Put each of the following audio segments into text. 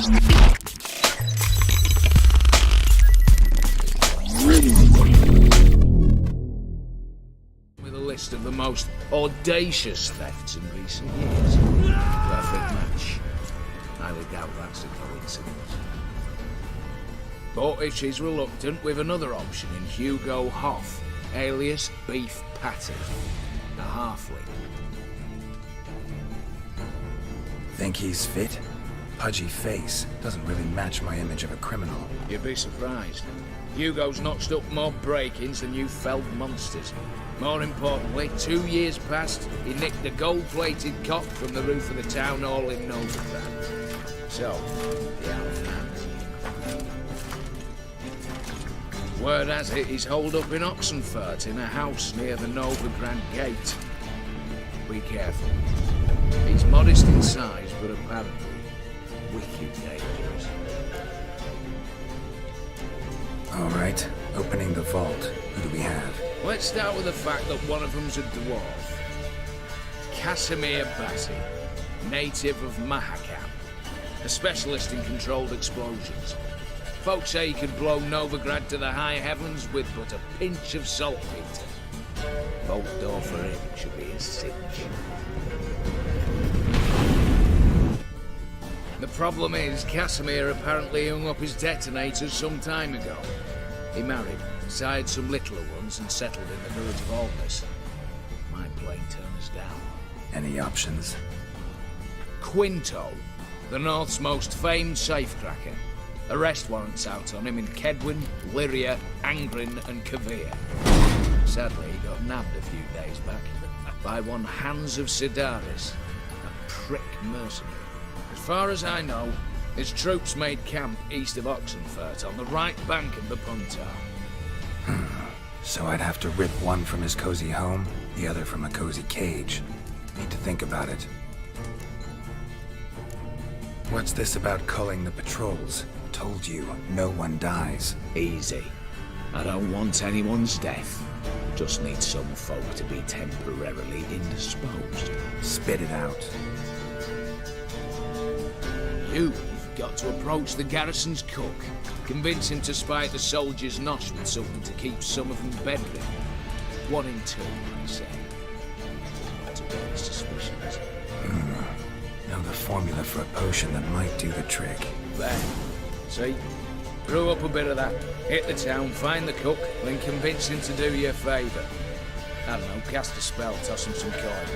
With a list of the most audacious thefts in recent years. Perfect match. Highly doubt that's a coincidence. But if she's reluctant, we've another option in Hugo Hoff, alias Beef Patty, a halfling. Think he's fit? Pudgy face doesn't really match my image of a criminal. You'd be surprised. Hugo's notched up more break-ins than you felled monsters. More importantly, 2 years past, he nicked a gold-plated cock from the roof of the town hall in Novigrad. So, the outlands. Word has it he's holed up in Oxenfurt in a house near the Novigrad gate. Be careful. He's modest in size, but apparently wicked dangerous. All right, opening the vault. Who do we have? Let's start with the fact that one of them's a dwarf. Casimir Bassi, native of Mahakam, a specialist in controlled explosions. Folks say he could blow Novigrad to the high heavens with but a pinch of saltpeter. Vault door for him should be a cinch. The problem is, Casimir apparently hung up his detonators some time ago. He married, sired some littler ones, and settled in the village of Aldness. Might plain turn us down. Any options? Quinto, the North's most famed safecracker. Arrest warrants out on him in Kedwin, Lyria, Angrin, and Kavir. Sadly, he got nabbed a few days back by one Hans of Sidaris, a prick mercenary. As far as I know, his troops made camp east of Oxenfurt on the right bank of the Puntar. So I'd have to rip one from his cozy home, the other from a cozy cage. Need to think about it. What's this about culling the patrols? Told you, no one dies. Easy. I don't want anyone's death. Just need some folk to be temporarily indisposed. Spit it out. You've got to approach the garrison's cook. Convince him to spike the soldiers' nosh with something to keep some of them bedridden. 1 in 2, I say. To get suspicions. Know the formula for a potion that might do the trick. There. See? Brew up a bit of that. Hit the town, find the cook, then convince him to do you a favour. I don't know, cast a spell, toss him some coin.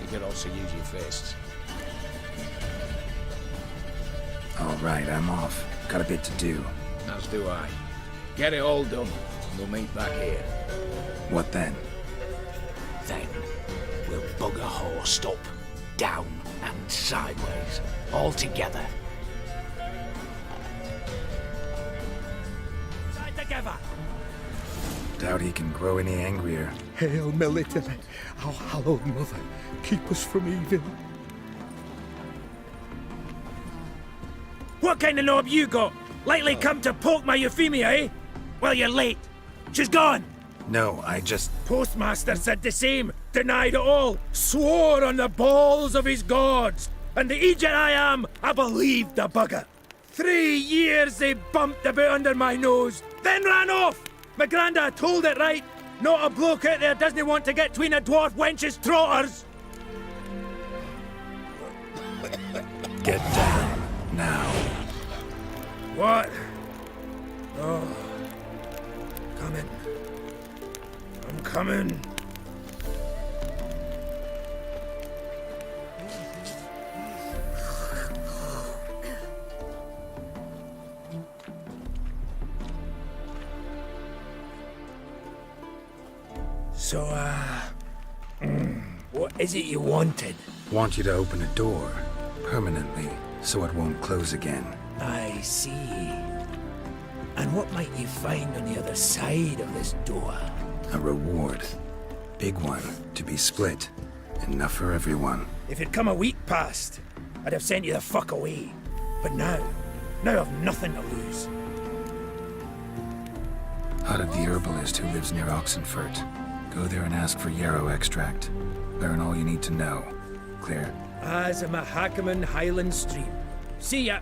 You could also use your fists. All right, I'm off. Got a bit to do. As do I. Get it all done, and we'll meet back here. What then? Then, we'll bugger horsed up, down and sideways, all together. Side together! Doubt he can grow any angrier. Hail Melitele, our hallowed mother, keep us from evil. What kind of knob you got? Likely come to poke my Euphemia, eh? Well, you're late. She's gone. No, I just... Postmaster said the same. Denied it all. Swore on the balls of his gods. And the Egypt I am, I believed the bugger. 3 years they bumped about under my nose, then ran off. My grandad told it right. Not a bloke out there doesn't want to get between a dwarf wench's trotters. Get down. Now. What? Oh. Coming. I'm coming. So, what is it you wanted? Want you to open a door. Permanently, so it won't close again. I see. And what might you find on the other side of this door? A reward. Big one, to be split. Enough for everyone. If it'd come a week past, I'd have sent you the fuck away. But now I've nothing to lose. Hut of the herbalist who lives near Oxenfurt. Go there and ask for yarrow extract. Learn all you need to know. Clear? As a Mahakaman Highland Stream. See ya.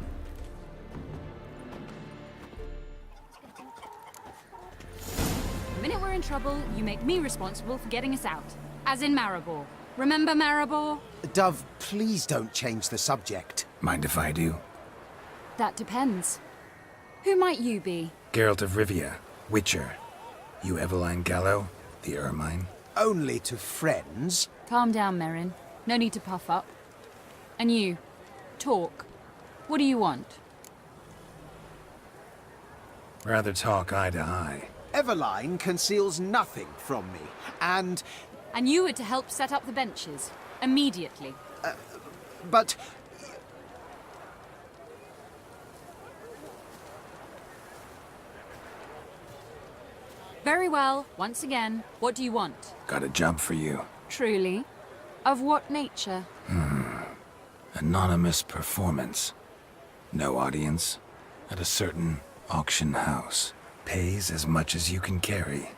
minute we're in trouble, you make me responsible for getting us out. As in Maribor. Remember Maribor? Dove, please don't change the subject. Mind if I do? That depends. Who might you be? Geralt of Rivia, Witcher. You Eveline Gallo, the Ermine. Only to friends. Calm down, Merrin. No need to puff up. And you, talk. What do you want? Rather talk eye to eye. Eveline conceals nothing from me, and... And you were to help set up the benches. Immediately. but... Very well. Once again, what do you want? Got a job for you. Truly? Of what nature? Anonymous performance. No audience. At a certain auction house. Pays as much as you can carry.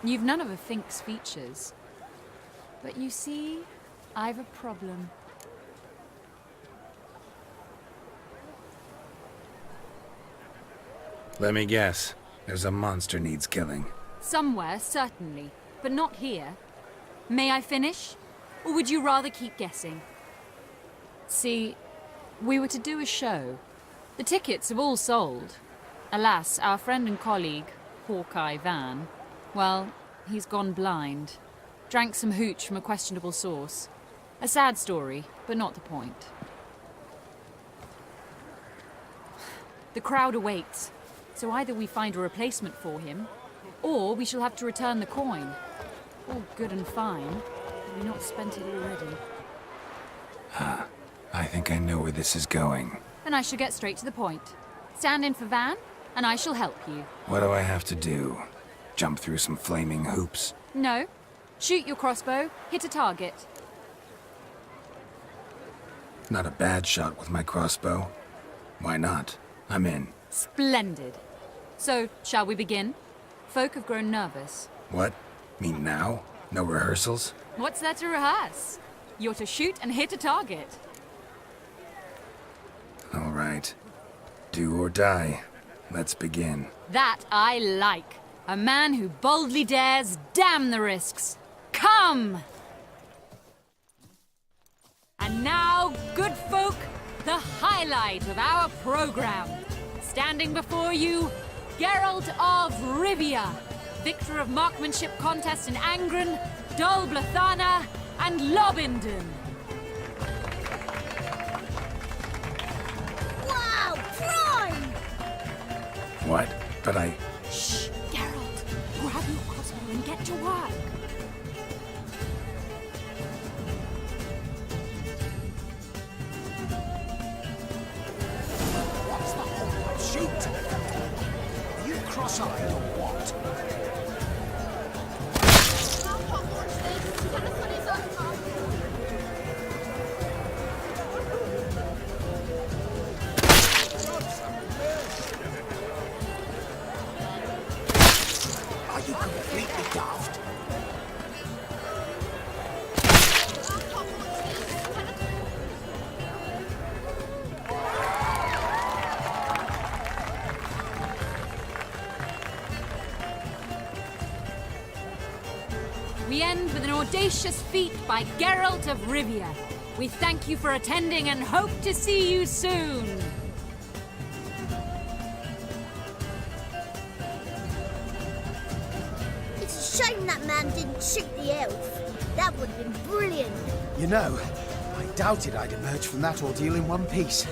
You've none of a Fink's features. But you see, I've a problem. Let me guess. There's a monster needs killing. Somewhere, certainly. But not here. May I finish? Or would you rather keep guessing? See, we were to do a show. The tickets have all sold. Alas, our friend and colleague, Hawkeye Van, well, he's gone blind. Drank some hooch from a questionable source. A sad story, but not the point. The crowd awaits, so either we find a replacement for him, or we shall have to return the coin. All good and fine, have we not spent it already? I think I know where this is going. Then I shall get straight to the point. Stand in for Van, and I shall help you. What do I have to do? Jump through some flaming hoops? No. Shoot your crossbow, hit a target. Not a bad shot with my crossbow. Why not? I'm in. Splendid. So, shall we begin? Folk have grown nervous. What? Mean now? No rehearsals? What's there to rehearse? You're to shoot and hit a target. All right. Do or die. Let's begin. That I like. A man who boldly dares, damn the risks. Come! And now, good folk, the highlight of our program. Standing before you, Geralt of Rivia, victor of marksmanship contests in Angren, Dol Blathana, and Lobindon. Wow, prime! What? But I... Shh, Geralt, grab your crossbow and get to work. What's the whole shoot? Are you cross-eyed or what? Are you completely daft? We end with an audacious feat by Geralt of Rivia. We thank you for attending and hope to see you soon. It's a shame that man didn't shoot the elf. That would have been brilliant. You know, I doubted I'd emerge from that ordeal in one piece.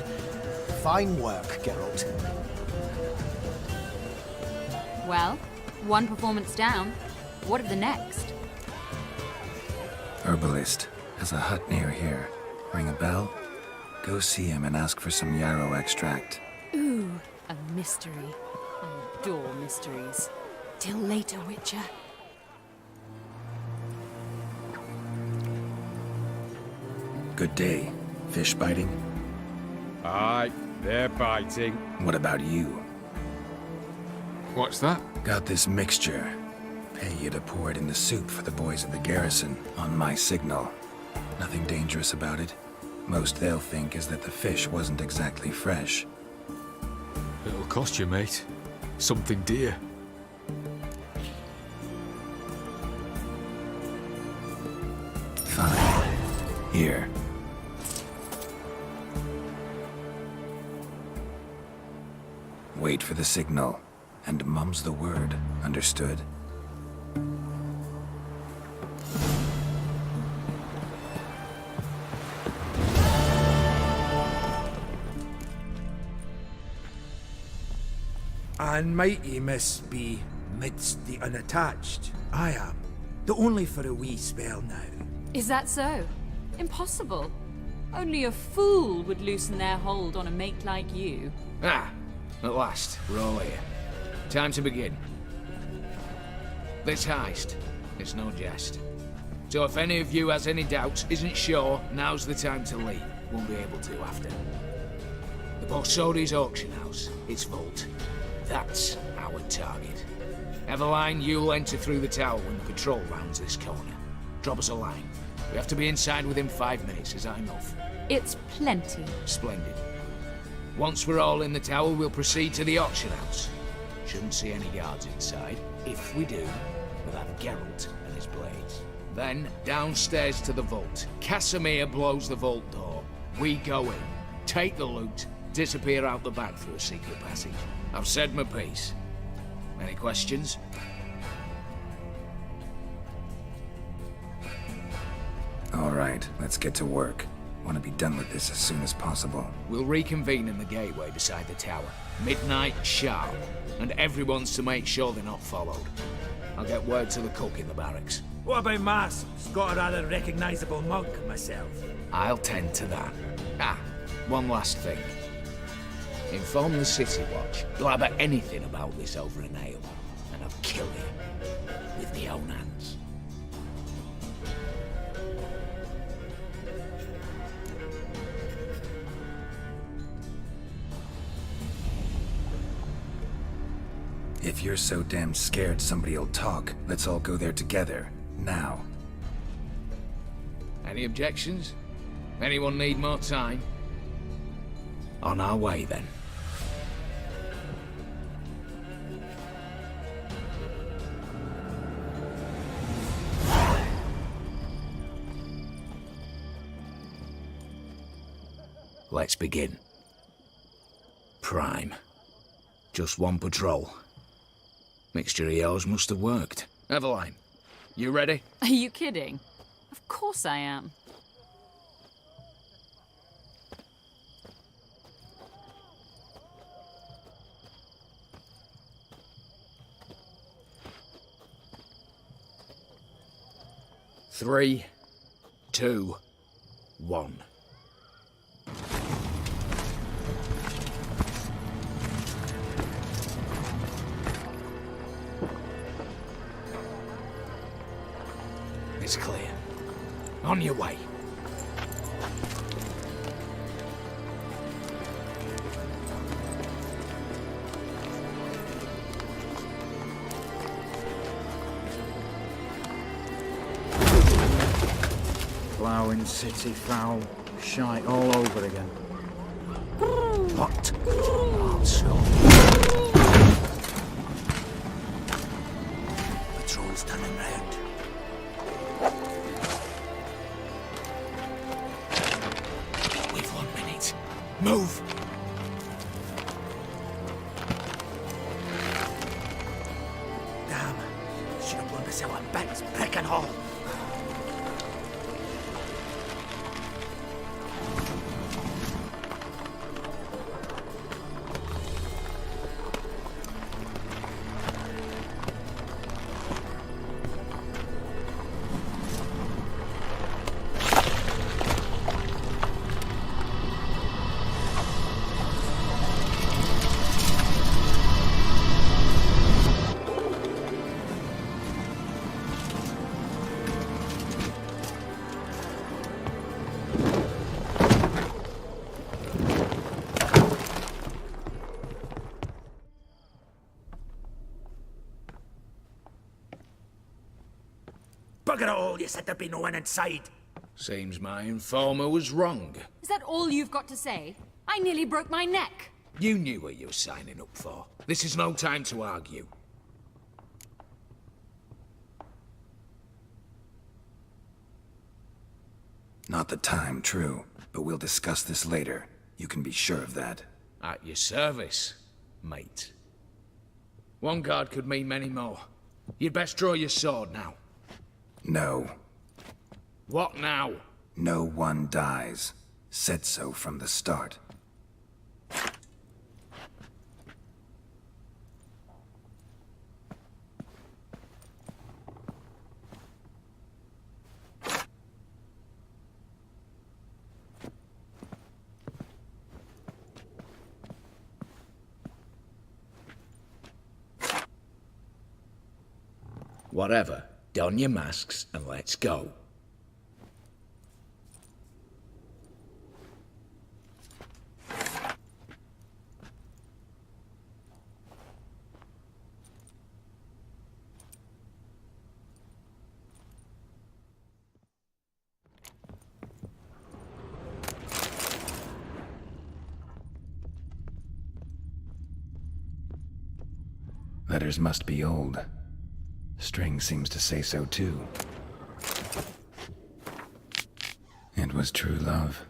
Fine work, Geralt. Well, one performance down. What of the next? Herbalist. Has a hut near here. Ring a bell? Go see him and ask for some yarrow extract. Ooh, a mystery. I adore mysteries. Till later, Witcher. Good day. Fish biting? Aye, they're biting. What about you? What's that? Got this mixture. Pay you to pour it in the soup for the boys of the garrison, on my signal. Nothing dangerous about it. Most they'll think is that the fish wasn't exactly fresh. It'll cost you, mate. Something dear. Here. Wait for the signal, and mum's the word. Understood? And mighty must be midst the unattached. I am, though only for a wee spell now. Is that so? Impossible. Only a fool would loosen their hold on a mate like you. Ah, at last, we're all here. Time to begin. This heist, it's no jest. So if any of you has any doubts, isn't sure, now's the time to leave. Won't be able to after. The Borsodi's auction house, its vault. That's our target. Eveline, you'll enter through the tower when the patrol rounds this corner. Drop us a line. We have to be inside within 5 minutes, is that enough? It's plenty. Splendid. Once we're all in the tower, we'll proceed to the auction house. Shouldn't see any guards inside. If we do, we'll have Geralt and his blades. Then, downstairs to the vault. Casimir blows the vault door. We go in, take the loot, disappear out the back through a secret passage. I've said my piece. Any questions? All right, let's get to work. Want to be done with this as soon as possible. We'll reconvene in the gateway beside the tower. Midnight sharp. And everyone's to make sure they're not followed. I'll get word to the cook in the barracks. What about masks? Got a rather recognisable mug myself. I'll tend to that. Ah, one last thing. Inform the City Watch. Blabber anything about this over an ale, and I'll kill you with my own hands. If you're so damn scared somebody'll talk, let's all go there together. Now. Any objections? Anyone need more time? On our way, then. Let's begin. Prime. Just one patrol. Mixture of yours must have worked. Eveline, you ready? Are you kidding? Of course I am. Three, two, one. It's clear. On your way. Ploughing city foul, shite all over again. What? Also. Patrol's turning round. We've 1 minute. Move! Damn. Should have blown myself on bits, brick and all. Bugger it all, you said there'd be no one inside. Seems my informer was wrong. Is that all you've got to say? I nearly broke my neck. You knew what you were signing up for. This is no time to argue. Not the time, true. But we'll discuss this later. You can be sure of that. At your service, mate. One guard could mean many more. You'd best draw your sword now. No. What now? No one dies. Said so from the start. Whatever. Don your masks and let's go. Letters must be old. String seems to say so too. It was true love.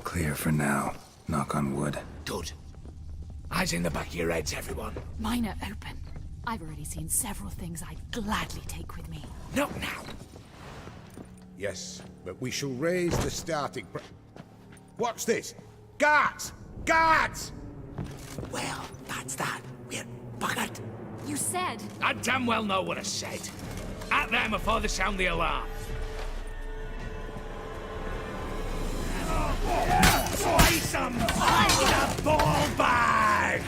Clear for now. Knock on wood. Good. Eyes in the back of your heads, everyone. Mine are open. I've already seen several things I'd gladly take with me. Not now. Yes, but we shall raise the starting What's this? Guards! Guards! Well, that's that. We're buggered. You said... I damn well know what I said. At them before they sound the alarm. Slice 'em! Like a ball bag!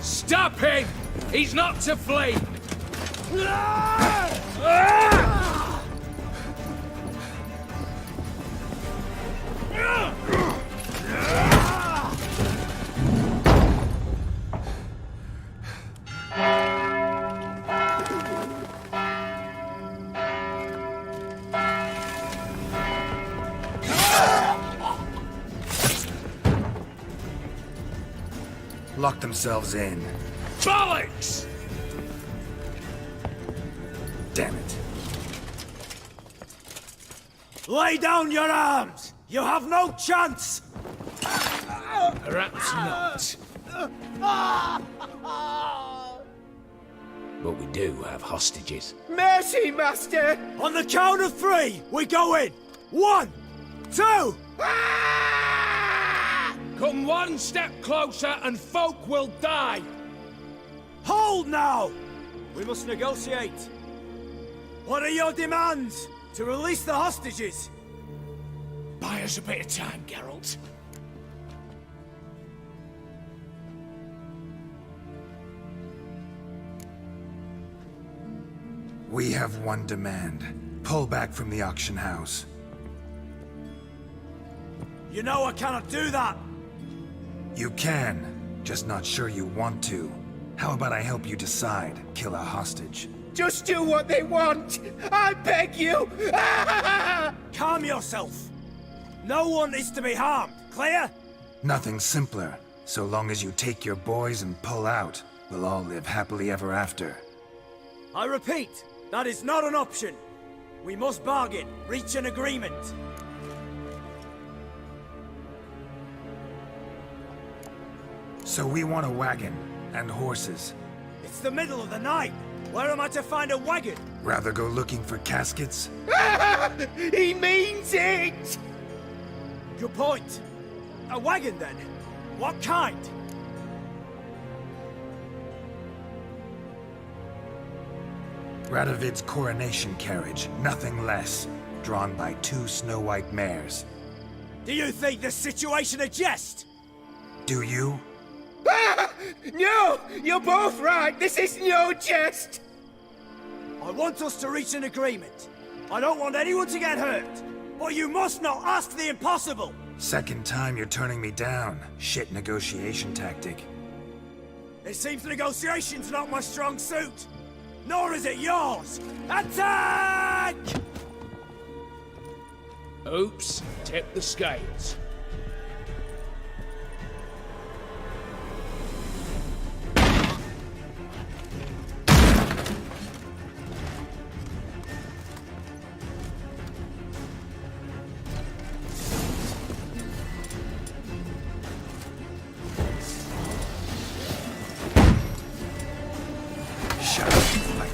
Stop him! He's not to flee! Lock themselves in. Bollocks! Damn it. Lay down your arms! You have no chance! Perhaps not. But we do have hostages. Mercy, master! On the count of 3, we go in! 1, 2... Come one step closer and folk will die! Hold now! We must negotiate. What are your demands? To release the hostages? Buy us a bit of time, Geralt. We have one demand. Pull back from the auction house. You know I cannot do that! You can, just not sure you want to. How about I help you decide? Kill a hostage. Just do what they want! I beg you! Calm yourself! No one is to be harmed, clear? Nothing simpler. So long as you take your boys and pull out, we'll all live happily ever after. I repeat, that is not an option. We must bargain, reach an agreement. So we want a wagon, and horses. It's the middle of the night. Where am I to find a wagon? Rather go looking for caskets? He means it! Good point. A wagon, then? What kind? Radovid's coronation carriage, nothing less. Drawn by 2 snow-white mares. Do you think this situation a jest? Do you? No! You're both right! This is no jest! I want us to reach an agreement. I don't want anyone to get hurt. But you must not ask the impossible! Second time you're turning me down. Shit negotiation tactic. It seems negotiation's not my strong suit. Nor is it yours! Attack! Oops, tip the scales. Shut up and fight.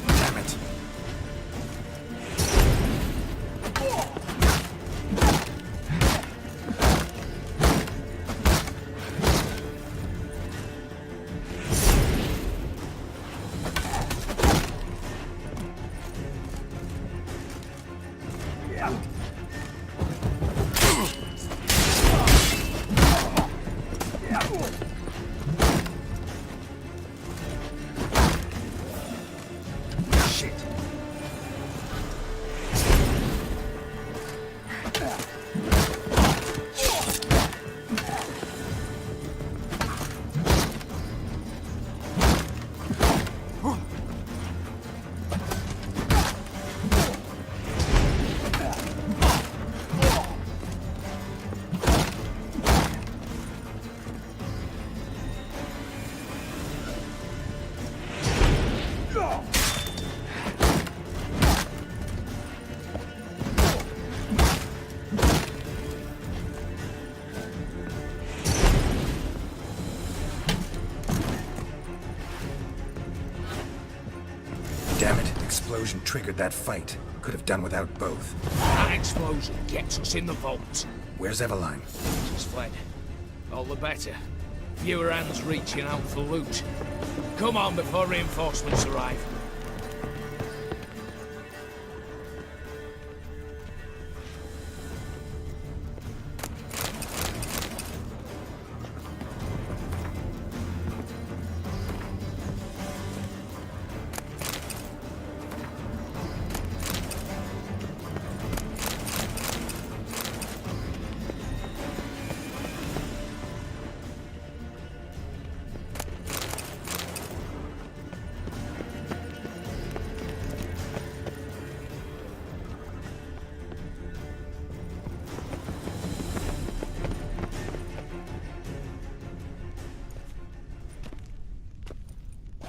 Damn it. Shit. Damn it, explosion triggered that fight. Could have done without both. That explosion gets us in the vault. Where's Eveline? She's fled. All the better. Fewer hands reaching out for loot. Come on before reinforcements arrive.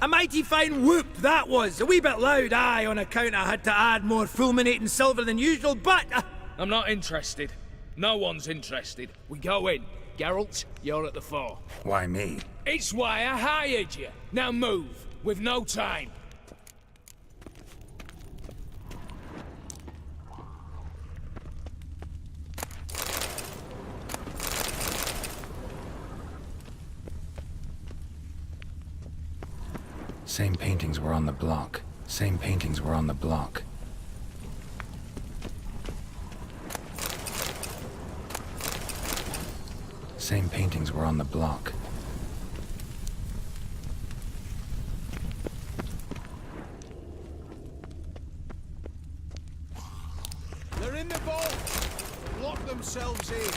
A mighty fine whoop that was! A wee bit loud, aye, on account I had to add more fulminating silver than usual, but... I'm not interested. No one's interested. We go in. Geralt, you're at the fore. Why me? It's why I hired you. Now move. We've no time. Same paintings were on the block. Same paintings were on the block. Same paintings were on the block. They're in the vault! Lock themselves in!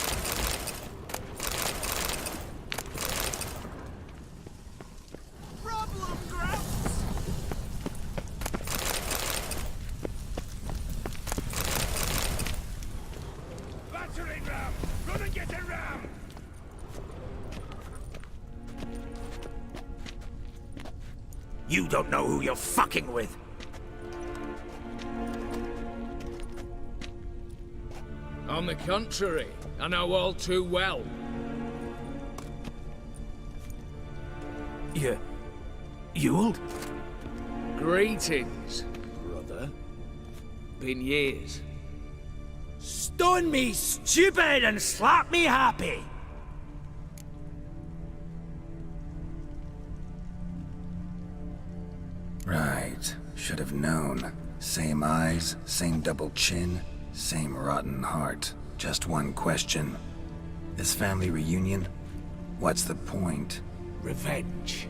Problem, Gramps! Battering ram! Run and get a ram! You don't know who you're fucking with. On the contrary, I know all too well. Yule? Greetings, brother. Been years. Stone me stupid and slap me happy! Right. Should have known. Same eyes, same double chin, same rotten heart. Just one question. This family reunion? What's the point? Revenge.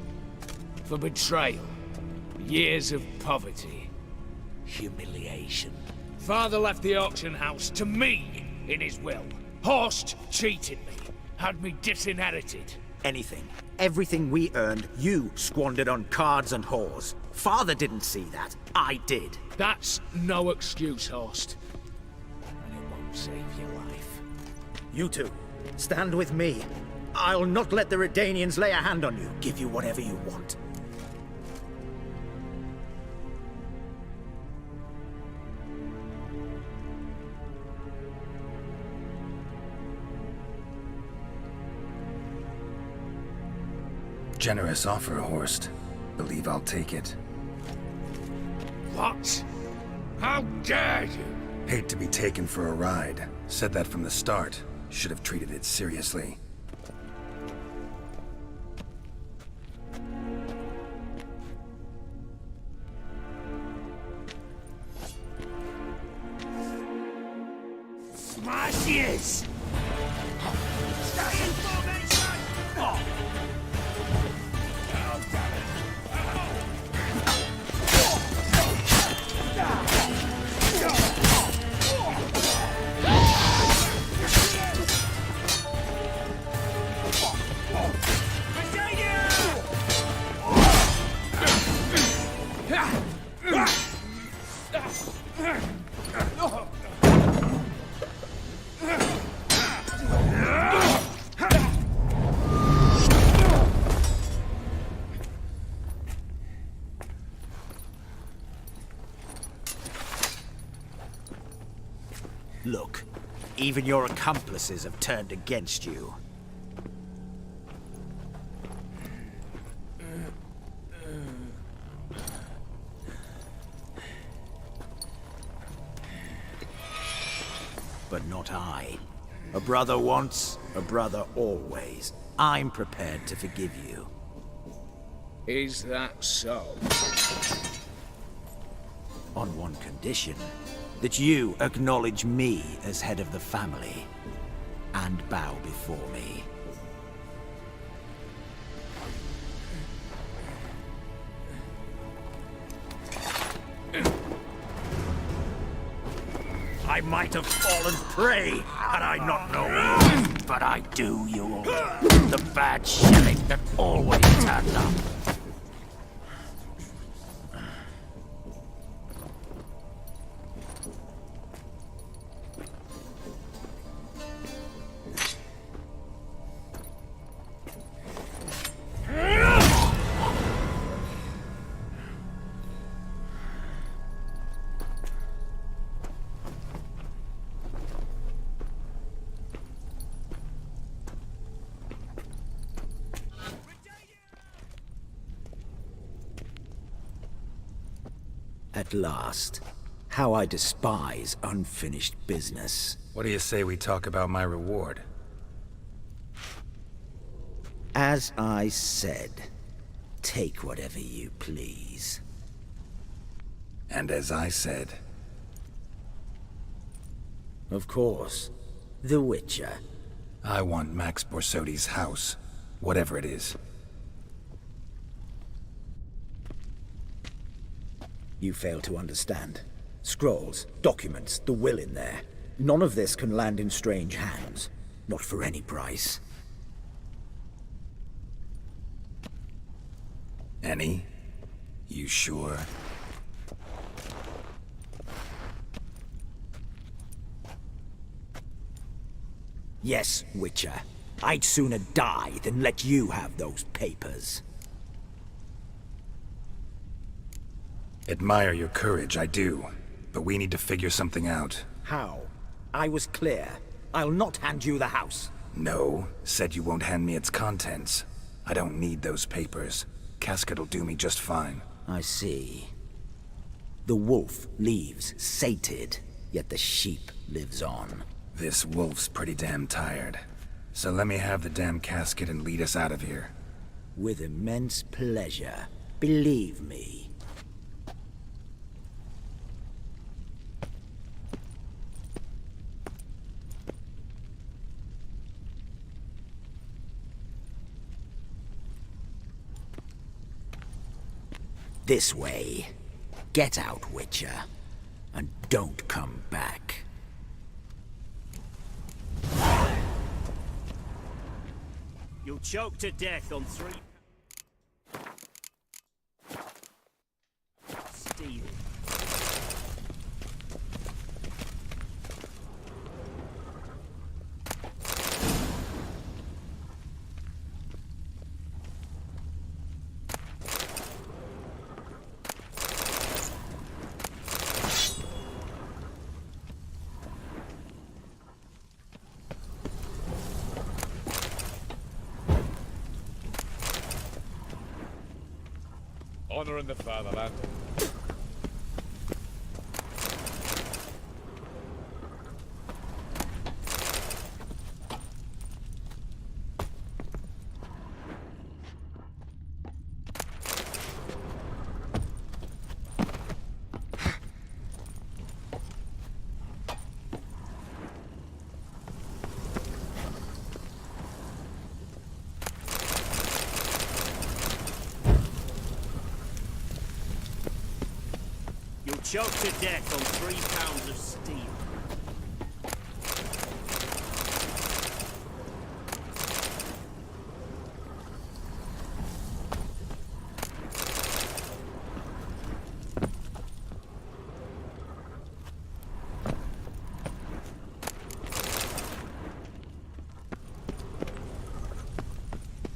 For betrayal. Years of poverty. Humiliation. Father left the auction house to me in his will. Horst cheated me. Had me disinherited. Anything. Everything we earned, you squandered on cards and whores. Father didn't see that. I did. That's no excuse, Horst. And it won't save your life. You two, stand with me. I'll not let the Redanians lay a hand on you. Give you whatever you want. Generous offer, Horst. Believe I'll take it. What? How dare you? Hate to be taken for a ride. Said that from the start. Should have treated it seriously. Smash yes! Stay in formation! Oh. Look, even your accomplices have turned against you. But not I. A brother once, a brother always. I'm prepared to forgive you. Is that so? On one condition. That you acknowledge me as head of the family. And bow before me. I might have fallen prey had I not known. But I do, Yule. The bad shilling that always turned up. At last. How I despise unfinished business. What do you say we talk about my reward? As I said, take whatever you please. And as I said... Of course. The Witcher. I want Max Borsodi's house. Whatever it is. You fail to understand. Scrolls, documents, the will in there. None of this can land in strange hands. Not for any price. Any? You sure? Yes, Witcher. I'd sooner die than let you have those papers. Admire your courage, I do. But we need to figure something out. How? I was clear. I'll not hand you the house. No, said you won't hand me its contents. I don't need those papers. Casket'll do me just fine. I see. The wolf leaves sated, yet the sheep lives on. This wolf's pretty damn tired. So let me have the damn casket and lead us out of here. With immense pleasure. Believe me. This way. Get out, Witcher. And don't come back. You'll choke to death on 3... steel. Honor in the fatherland. Choke to death on 3 pounds of steel.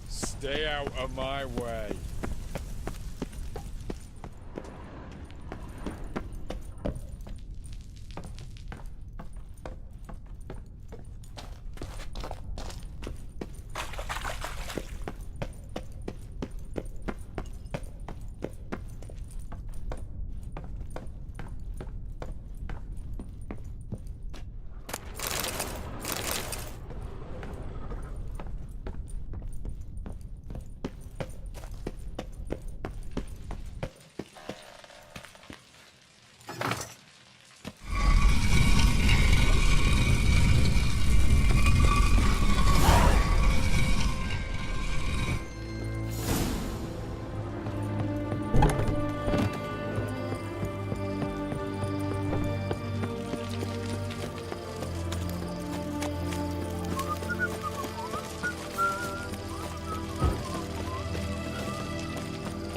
Stay out of my way.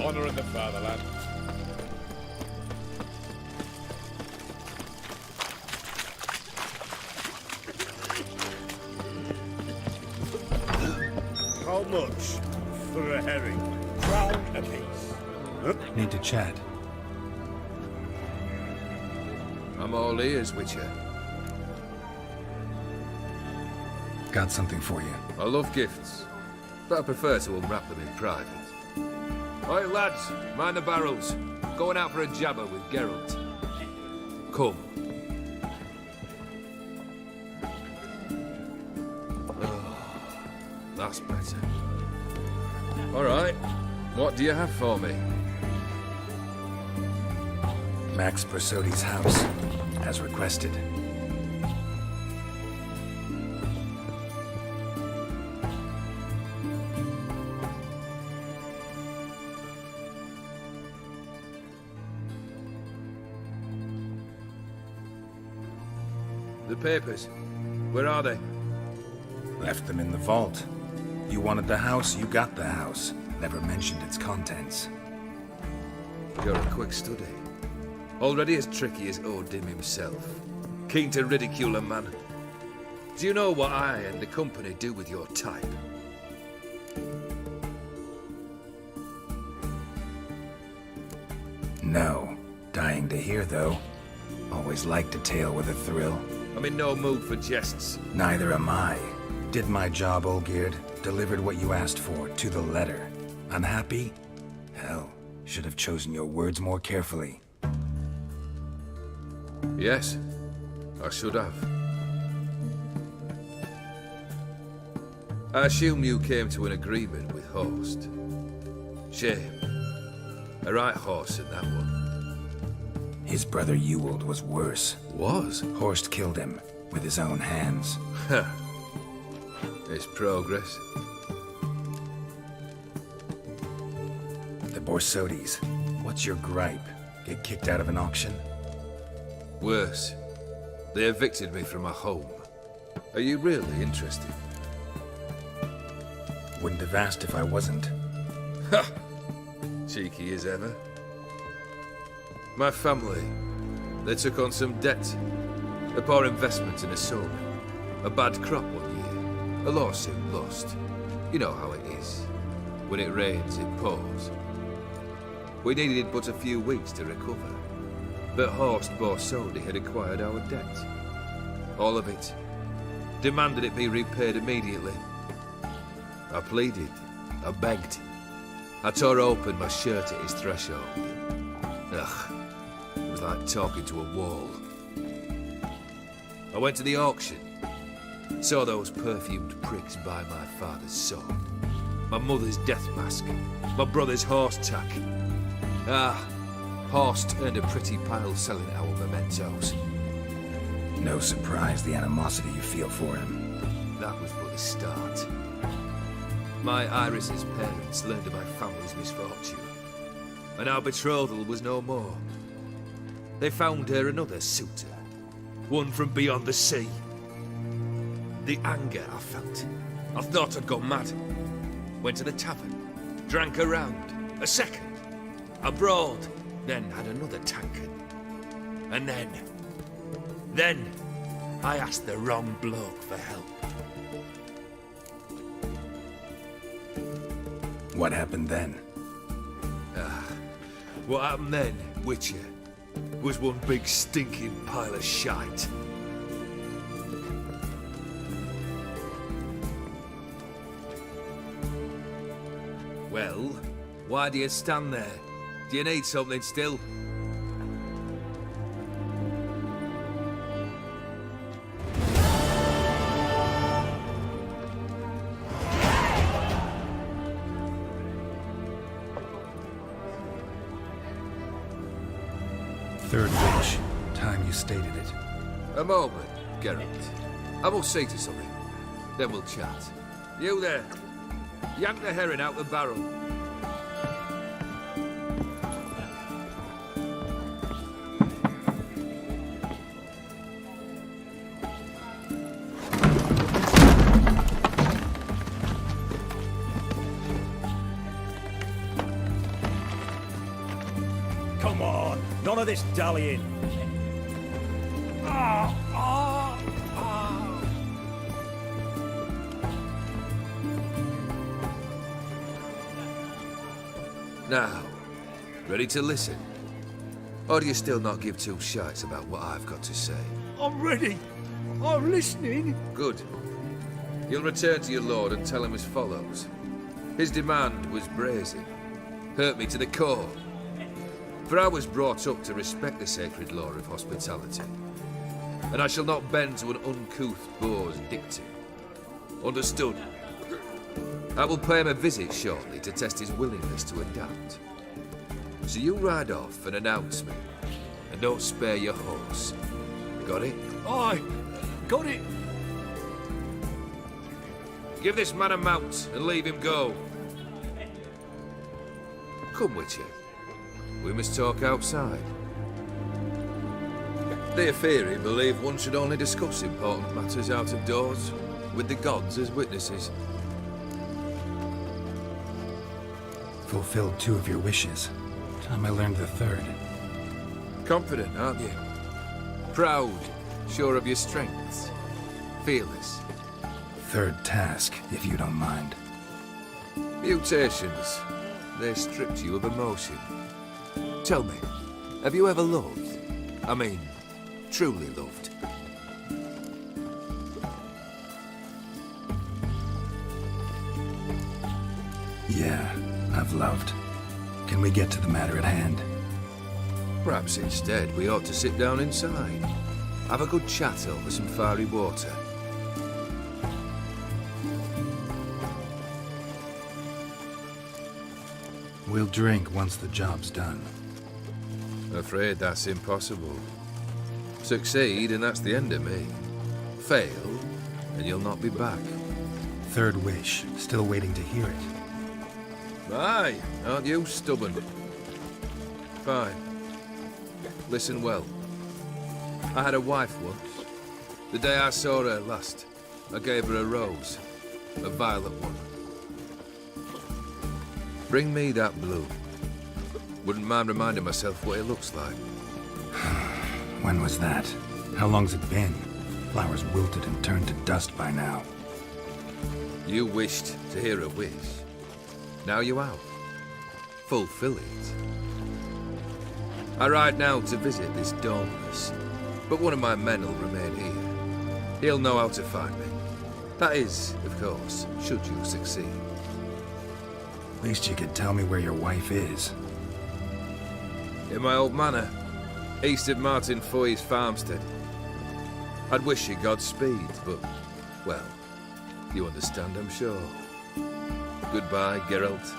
Honor in the fatherland. How much for a herring? Crown apiece. Need to chat. I'm all ears, Witcher. Got something for you. I love gifts, but I prefer to unwrap them in private. Oi, lads, mind the barrels. Going out for a jabber with Geralt. Come. Oh, that's better. All right. What do you have for me? Max Bersodi's house, as requested. The papers. Where are they? Left them in the vault. You wanted the house, you got the house. Never mentioned its contents. You're a quick study. Already as tricky as Odin himself. Keen to ridicule a man. Do you know what I and the company do with your type? No. Dying to hear, though. Always liked a tale with a thrill. I'm in no mood for jests. Neither am I. Did my job, Olgierd. Delivered what you asked for, to the letter. Unhappy? Hell, should have chosen your words more carefully. Yes, I should have. I assume you came to an agreement with Horst. Shame. A right horse in that one. His brother Ewald was worse. Was? Horst killed him, with his own hands. Huh. It's progress. The Borsodis. What's your gripe? Get kicked out of an auction? Worse. They evicted me from my home. Are you really interested? Wouldn't have asked if I wasn't. Ha! Cheeky as ever. My family, they took on some debt. A poor investment in a son. A bad crop one year. A lawsuit lost. You know how it is. When it rains, it pours. We needed but a few weeks to recover. But Horst Borsodi had acquired our debt. All of it. Demanded it be repaid immediately. I pleaded. I begged. I tore open my shirt at his threshold. Ugh. It was like talking to a wall. I went to the auction. Saw those perfumed pricks buy my father's sword. My mother's death mask. My brother's horse tack. Ah. Horst earned a pretty pile selling our mementos. No surprise the animosity you feel for him. That was but the start. My Iris's parents learned of my family's misfortune, and our betrothal was no more. They found her another suitor, one from beyond the sea. The anger I felt. I thought I'd gone mad. Went to the tavern, drank a round, a second, I brawled, then had another tankard. And then I asked the wrong bloke for help. What happened then? What happened then, Witcher, was one big stinking pile of shite. Well, why do you stand there? Do you need something still? Third wish. Time you stated it. A moment, Geralt. I will see to something. Then we'll chat. You there. Yank the herring out the barrel. Come on, none of this dallying. Now, ready to listen? Or do you still not give two shites about what I've got to say? I'm ready. I'm listening. Good. You'll return to your lord and tell him as follows. His demand was brazen. hurt me to the core. For I was brought up to respect the sacred law of hospitality, and I shall not bend to an uncouth boor's dictum. Understood? I will pay him a visit shortly to test his willingness to adapt. So you ride off and announce me, and don't spare your horse. Got it? Aye, got it. Give this man a mount and leave him go. Come with you. We must talk outside. The Aetheri believe one should only discuss important matters out of doors, with the gods as witnesses. Fulfilled 2 of your wishes. Time I learned the 3rd. Confident, aren't you? Proud, sure of your strengths. Fearless. 3rd task, if you don't mind. Mutations. They stripped you of emotion. Tell me, have you ever loved? I mean, truly loved? Yeah, I've loved. Can we get to the matter at hand? Perhaps instead we ought to sit down inside. Have a good chat over some fiery water. We'll drink once the job's done. Afraid that's impossible. Succeed and that's the end of me. Fail and you'll not be back. 3rd wish, still waiting to hear it. Aye, aren't you stubborn? Fine. Listen well. I had a wife once. The day I saw her last, I gave her a rose. A violet one. Bring me that blue. Wouldn't mind reminding myself what it looks like. When was that? How long's it been? Flowers wilted and turned to dust by now. You wished to hear a wish. Now you have. Fulfill it. I ride now to visit this dawnless, but one of my men will remain here. He'll know how to find me. That is, of course, should you succeed. At least you could tell me where your wife is. In my old manor, east of Martin Foy's farmstead. I'd wish you Godspeed, but, well, you understand, I'm sure. Goodbye, Geralt.